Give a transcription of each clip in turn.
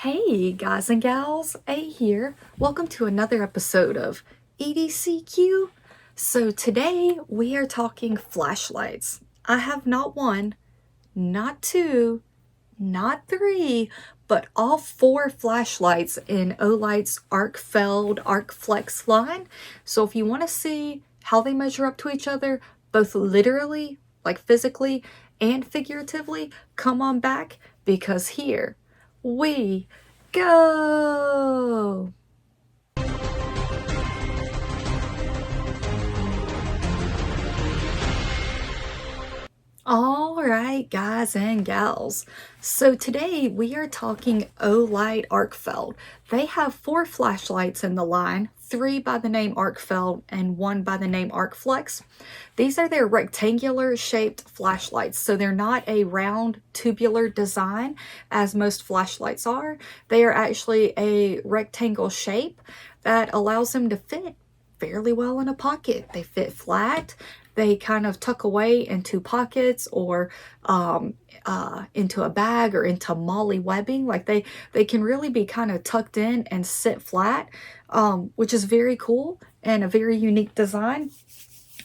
Hey guys and gals, A here. Welcome to another episode of EDCQ. So today we are talking flashlights. I have not one, not two, not three, but all four flashlights in Olight's Arkfeld Arkflex line. So if you want to see how they measure up to each other, both literally, like physically, and figuratively, come on back because here we go. All right, guys and gals. So today we are talking Olight Arkfeld. They have four flashlights in the line, three by the name Arkfeld and one by the name Arkflex. These are their rectangular shaped flashlights. So they're not a round tubular design as most flashlights are. They are actually a rectangle shape that allows them to fit fairly well in a pocket. They fit flat. They kind of tuck away into pockets or into a bag or into molly webbing. Like they can really be kind of tucked in and sit flat, which is very cool and a very unique design.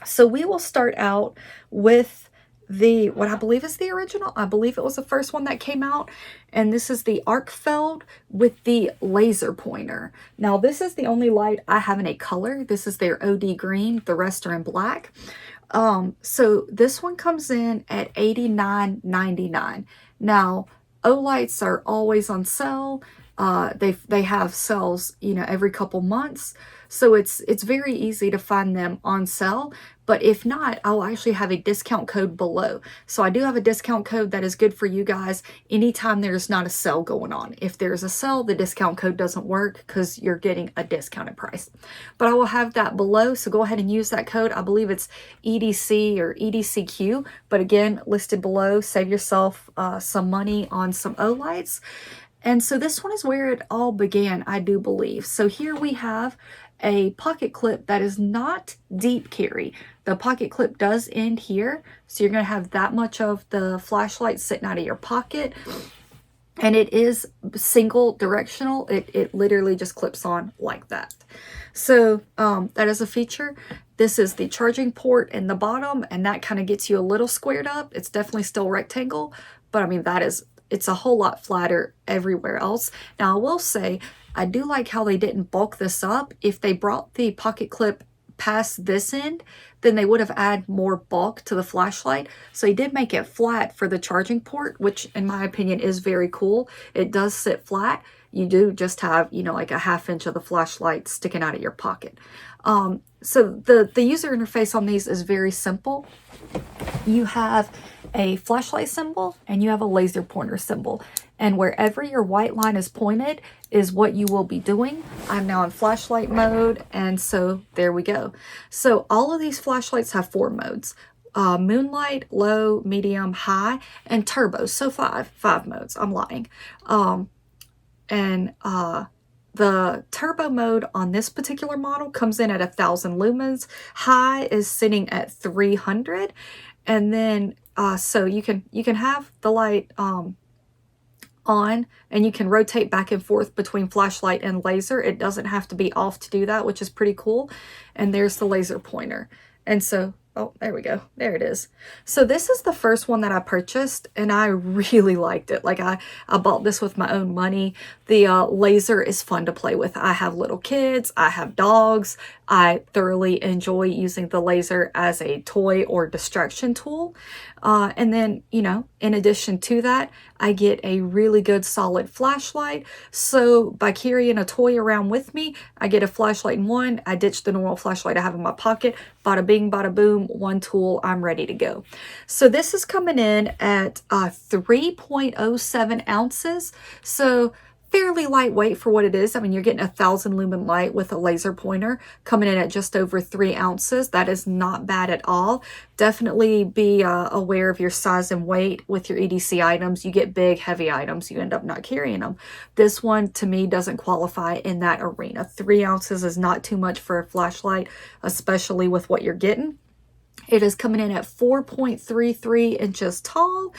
So we will start out with what I believe is the original. I believe it was the first one that came out, and this is the Arkfeld with the laser pointer. Now this is the only light I have in a color. This is their OD green. The rest are in black. So this one comes in at $89.99. Now Olights are always on sale. They have sales, every couple months. So it's very easy to find them on sale. But if not, I'll actually have a discount code below. So I do have a discount code that is good for you guys anytime there's not a sale going on. If there's a sale, the discount code doesn't work because you're getting a discounted price. But I will have that below, so go ahead and use that code. I believe it's EDC or EDCQ, but again, listed below. Save yourself some money on some Olights. And so this one is where it all began, I do believe. So here we have a pocket clip that is not deep carry. The pocket clip does end here, so you're going to have that much of the flashlight sitting out of your pocket. And it is single directional. It literally just clips on like that. So that is a feature. This is the charging port in the bottom, and that kind of gets you a little squared up. It's definitely still rectangle, but I mean, it's a whole lot flatter everywhere else. Now I will say, I do like how they didn't bulk this up. If they brought the pocket clip past this end, then they would have added more bulk to the flashlight. So he did make it flat for the charging port, which in my opinion is very cool. It does sit flat. You do just have, like a ½ inch of the flashlight sticking out of your pocket. So the user interface on these is very simple. You have a flashlight symbol and you have a laser pointer symbol. And wherever your white line is pointed is what you will be doing. I'm now in flashlight mode, and so there we go. So all of these flashlights have 4 modes. Moonlight, low, medium, high, and turbo. So five modes. I'm lying. The turbo mode on this particular model comes in at 1,000 lumens. High is sitting at 300. And then, so you can have the light on, and you can rotate back and forth between flashlight and laser. It doesn't have to be off to do that, which is pretty cool. And there's the laser pointer. And so, oh, there we go. There it is. So this is the first one that I purchased, and I really liked it. Like I bought this with my own money. The laser is fun to play with. I have little kids. I have dogs. I thoroughly enjoy using the laser as a toy or distraction tool. And then, in addition to that, I get a really good solid flashlight. So by carrying a toy around with me, I get a flashlight in one. I ditch the normal flashlight I have in my pocket. Bada bing, bada boom, one tool, I'm ready to go. So this is coming in at 3.07 ounces. So fairly lightweight for what it is. I mean, you're getting 1,000 lumen light with a laser pointer coming in at just over 3 ounces. That is not bad at all. Definitely be aware of your size and weight with your EDC items. You get big, heavy items, you end up not carrying them. This one, to me, doesn't qualify in that arena. 3 ounces is not too much for a flashlight, especially with what you're getting. It is coming in at 4.33 inches tall,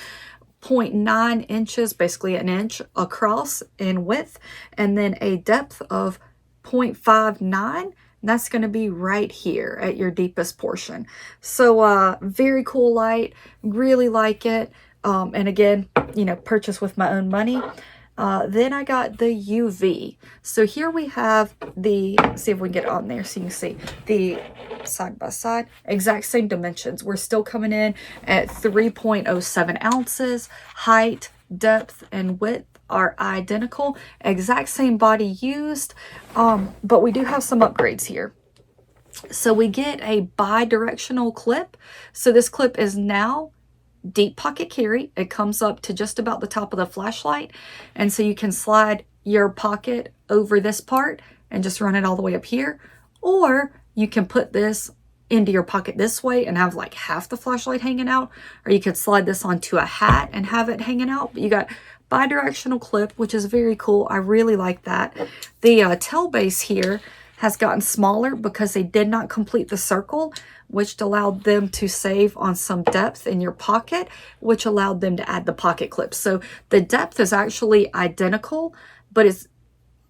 0.9 inches, basically an inch across in width, and then a depth of 0.59. That's going to be right here at your deepest portion. So very cool light, really like it. And again, you know, purchased with my own money. Then I got the UV. So here we have the, see if we can get it on there so you can see the side by side, exact same dimensions. We're still coming in at 3.07 ounces. Height, depth, and width are identical. Exact same body used, but we do have some upgrades here. So we get a bi-directional clip. So this clip is now deep pocket carry. It comes up to just about the top of the flashlight, and so you can slide your pocket over this part and just run it all the way up here, or you can put this into your pocket this way and have like half the flashlight hanging out, or you could slide this onto a hat and have it hanging out. But you got bi-directional clip, which is very cool. I really like that. The tail base here has gotten smaller because they did not complete the circle, which allowed them to save on some depth in your pocket, which allowed them to add the pocket clip. So the depth is actually identical, but it's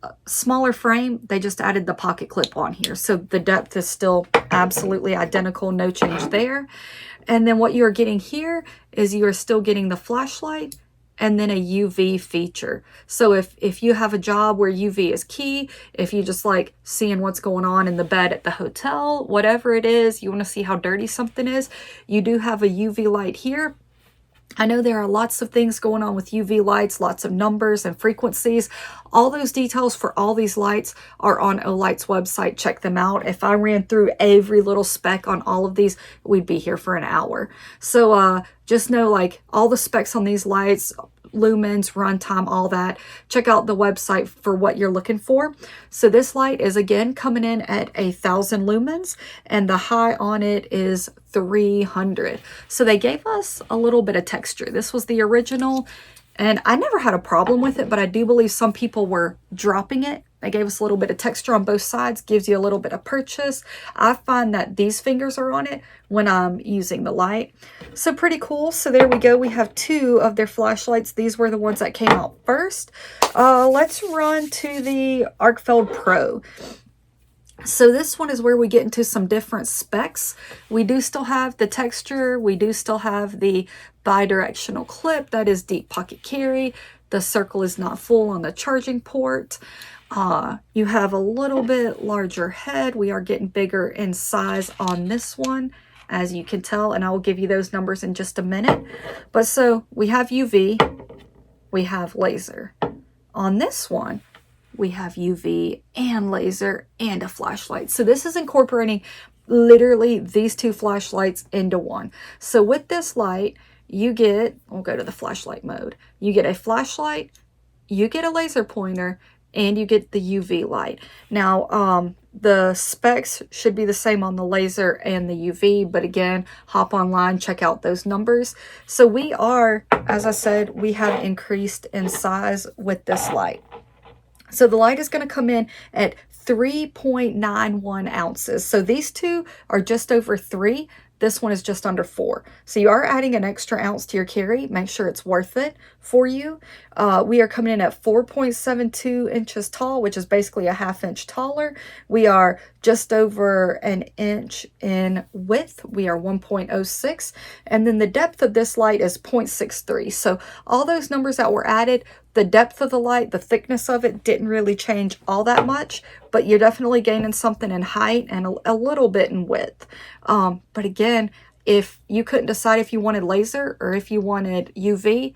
a smaller frame. They just added the pocket clip on here. So the depth is still absolutely identical, no change there. And then what you're getting here is you are still getting the flashlight and then a UV feature. So if you have a job where UV is key, if you just like seeing what's going on in the bed at the hotel, whatever it is, you want to see how dirty something is, you do have a UV light here. I know there are lots of things going on with UV lights, lots of numbers and frequencies. All those details for all these lights are on Olight's website. Check them out. If I ran through every little spec on all of these, we'd be here for an hour. So just know, like, all the specs on these lights, lumens, runtime, all that. Check out the website for what you're looking for. So this light is again coming in at 1,000 lumens, and the high on it is 300. So they gave us a little bit of texture. This was the original, and I never had a problem with it, but I do believe some people were dropping it. They gave us a little bit of texture on both sides, gives you a little bit of purchase. I find that these fingers are on it when I'm using the light. So pretty cool. So there we go. We have two of their flashlights. These were the ones that came out first. Let's run to the Arkfeld Pro. So this one is where we get into some different specs. We do still have the texture. We do still have the bi-directional clip. That is deep pocket carry. The circle is not full on the charging port. You have a little bit larger head. We are getting bigger in size on this one, as you can tell, and I will give you those numbers in just a minute. But so we have UV, we have laser. On this one, we have UV and laser and a flashlight. So this is incorporating literally these two flashlights into one. So with this light, you get, we'll go to the flashlight mode. You get a flashlight, you get a laser pointer, and you get the UV light. Now, the specs should be the same on the laser and the UV, but again, hop online, check out those numbers. So we are, as I said, we have increased in size with this light. So the light is going to come in at 3.91 ounces. So these two are just over 3. This one is just under 4. So you are adding an extra ounce to your carry. Make sure it's worth it for you. We are coming in at 4.72 inches tall, which is basically a ½ inch taller. We are just over an inch in width. We are 1.06. And then the depth of this light is 0.63. So all those numbers that were added, the depth of the light, the thickness of it didn't really change all that much, but you're definitely gaining something in height and a little bit in width. But again, if you couldn't decide if you wanted laser or if you wanted UV,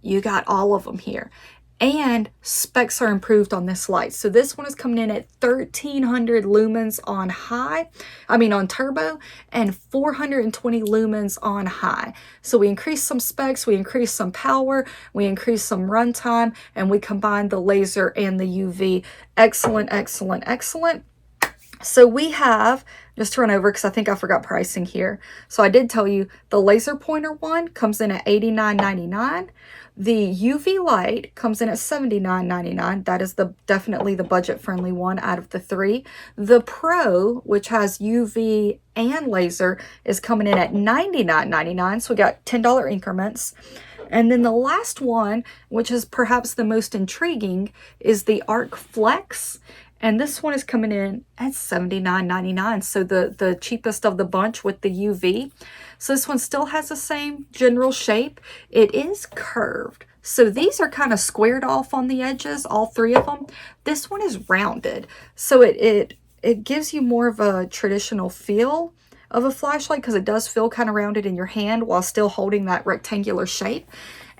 you got all of them here. And specs are improved on this light. So this one is coming in at 1,300 lumens on on turbo, and 420 lumens on high. So we increased some specs, we increased some power, we increased some runtime, and we combined the laser and the UV. Excellent, excellent, excellent. So we have, just to run over because I think I forgot pricing here. So I did tell you the laser pointer one comes in at $89.99. The UV light comes in at $79.99. That is definitely the budget-friendly one out of the 3. The Pro, which has UV and laser, is coming in at $99.99. So we got $10 increments. And then the last one, which is perhaps the most intriguing, is the Arc Flex. And this one is coming in at $79.99, so the cheapest of the bunch with the UV. So this one still has the same general shape. It is curved. So these are kind of squared off on the edges, all three of them. This one is rounded. So it gives you more of a traditional feel of a flashlight because it does feel kind of rounded in your hand while still holding that rectangular shape.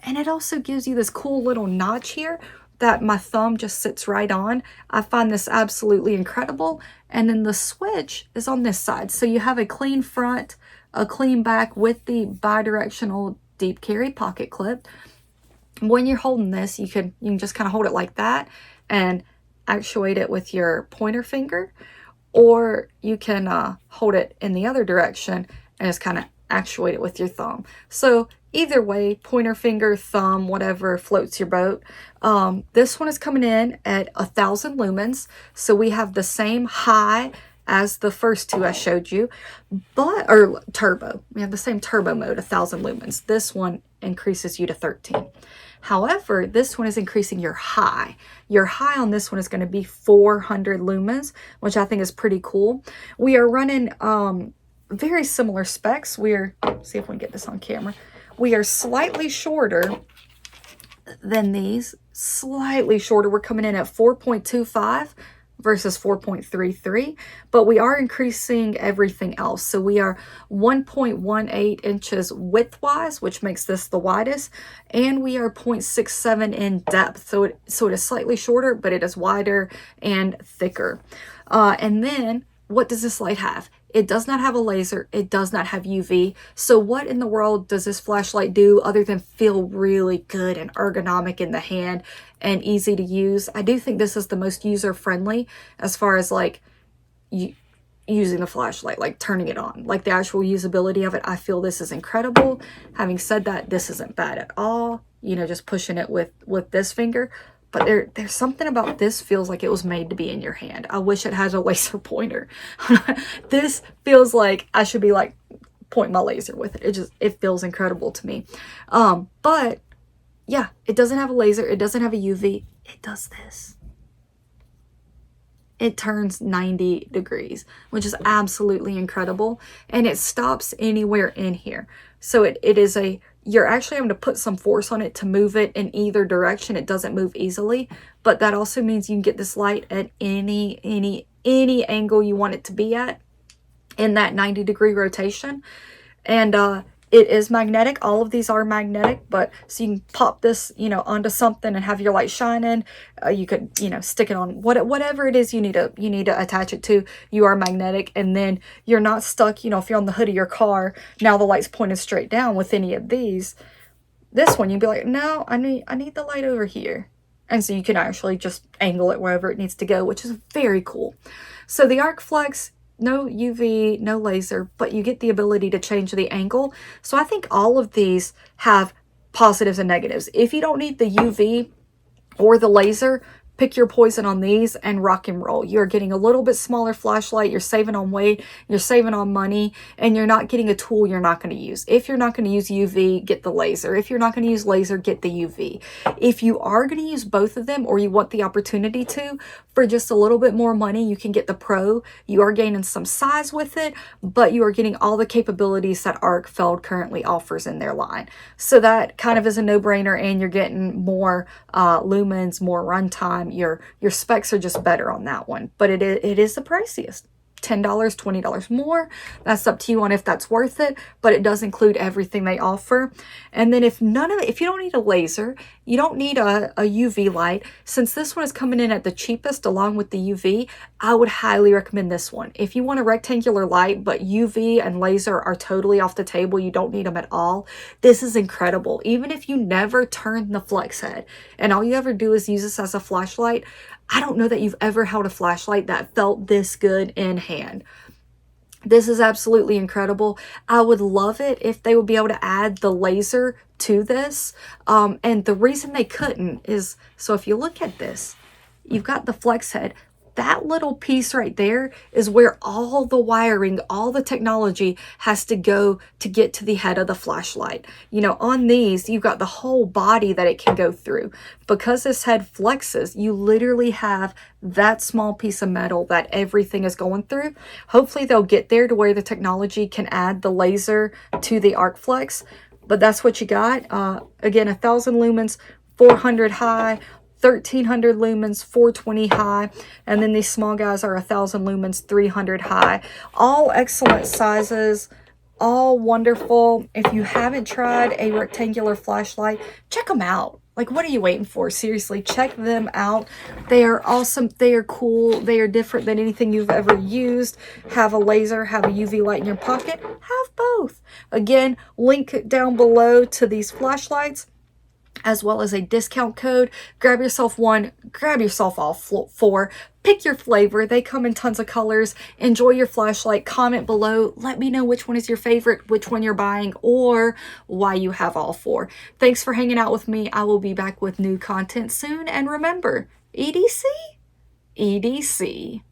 And it also gives you this cool little notch here that my thumb just sits right on. I find this absolutely incredible. And then the switch is on this side. So you have a clean front, a clean back with the bi-directional deep carry pocket clip. When you're holding this, you can just kind of hold it like that and actuate it with your pointer finger, or you can hold it in the other direction and just kind of actuate it with your thumb. So either way, pointer finger, thumb, whatever floats your boat. This one is coming in at 1,000 lumens. So we have the same high as the first two I showed you, or turbo. We have the same turbo mode, 1,000 lumens. This one increases you to 13. However, this one is increasing your high. Your high on this one is going to be 400 lumens, which I think is pretty cool. We are running very similar specs. Let's see if we can get this on camera. We are slightly shorter than these, slightly shorter. We're coming in at 4.25 versus 4.33, but we are increasing everything else. So we are 1.18 inches widthwise, which makes this the widest, and we are 0.67 in depth. So it is slightly shorter, but it is wider and thicker. And then what does this light have? It does not have a laser. It does not have UV. So what in the world does this flashlight do other than feel really good and ergonomic in the hand and easy to use? I do think this is the most user-friendly as far as like using the flashlight, like turning it on, like the actual usability of it. I feel this is incredible. Having said that, this isn't bad at all. You know, just pushing it with this finger. But there's something about this feels like it was made to be in your hand. I wish it had a laser pointer. This feels like I should be like pointing my laser with it. It feels incredible to me. But yeah, it doesn't have a laser. It doesn't have a UV. It does this. It turns 90 degrees, which is absolutely incredible. And it stops anywhere in here. So you're actually having to put some force on it to move it in either direction. It doesn't move easily, but that also means you can get this light at any angle you want it to be at in that 90-degree rotation. And it is magnetic. All of these are magnetic, but so you can pop this, onto something and have your light shining. You could, stick it on whatever it is you need to attach it to. You are magnetic, and then you're not stuck. If you're on the hood of your car, now the light's pointed straight down with any of these. This one, you'd be like, no, I need the light over here. And so you can actually just angle it wherever it needs to go, which is very cool. So the Arc Flex, no UV, no laser, but you get the ability to change the angle. So I think all of these have positives and negatives. If you don't need the UV or the laser, pick your poison on these and rock and roll. You're getting a little bit smaller flashlight, you're saving on weight, you're saving on money, and you're not getting a tool you're not going to use. If you're not going to use UV, get the laser. If you're not going to use laser, get the UV. If you are going to use both of them, or you want the opportunity to, for just a little bit more money, you can get the Pro. You are gaining some size with it, but you are getting all the capabilities that Arkfeld currently offers in their line. So that kind of is a no-brainer, and you're getting more lumens, more runtime. Your specs are just better on that one, but it is the priciest. $10, $20 more. That's up to you on if that's worth it, but it does include everything they offer. And then if you don't need a laser, you don't need a UV light, since this one is coming in at the cheapest along with the UV, I would highly recommend this one. If you want a rectangular light, but UV and laser are totally off the table, you don't need them at all, this is incredible. Even if you never turn the flex head and all you ever do is use this as a flashlight, I don't know that you've ever held a flashlight that felt this good in hand. This is absolutely incredible. I would love it if they would be able to add the laser to this. And the reason they couldn't is, so if you look at this, you've got the flex head. That little piece right there is where all the wiring, all the technology has to go to get to the head of the flashlight. You know, on these, you've got the whole body that it can go through. Because this head flexes, you literally have that small piece of metal that everything is going through. Hopefully they'll get there to where the technology can add the laser to the arc flex, but that's what you got. Again, 1,000 lumens, 400 high, 1,300 lumens, 420 high, and then these small guys are 1,000 lumens, 300 high. All excellent sizes, all wonderful. If you haven't tried a rectangular flashlight, check them out. Like, what are you waiting for? Seriously, check them out. They are awesome. They are cool. They are different than anything you've ever used. Have a laser, have a UV light in your pocket. Have both. Again, link down below to these flashlights, as well as a discount code. Grab yourself one, grab yourself all four. Pick your flavor. They come in tons of colors. Enjoy your flashlight. Comment below. Let me know which one is your favorite, which one you're buying, or why you have all four. Thanks for hanging out with me. I will be back with new content soon. And remember, EDC, EDC.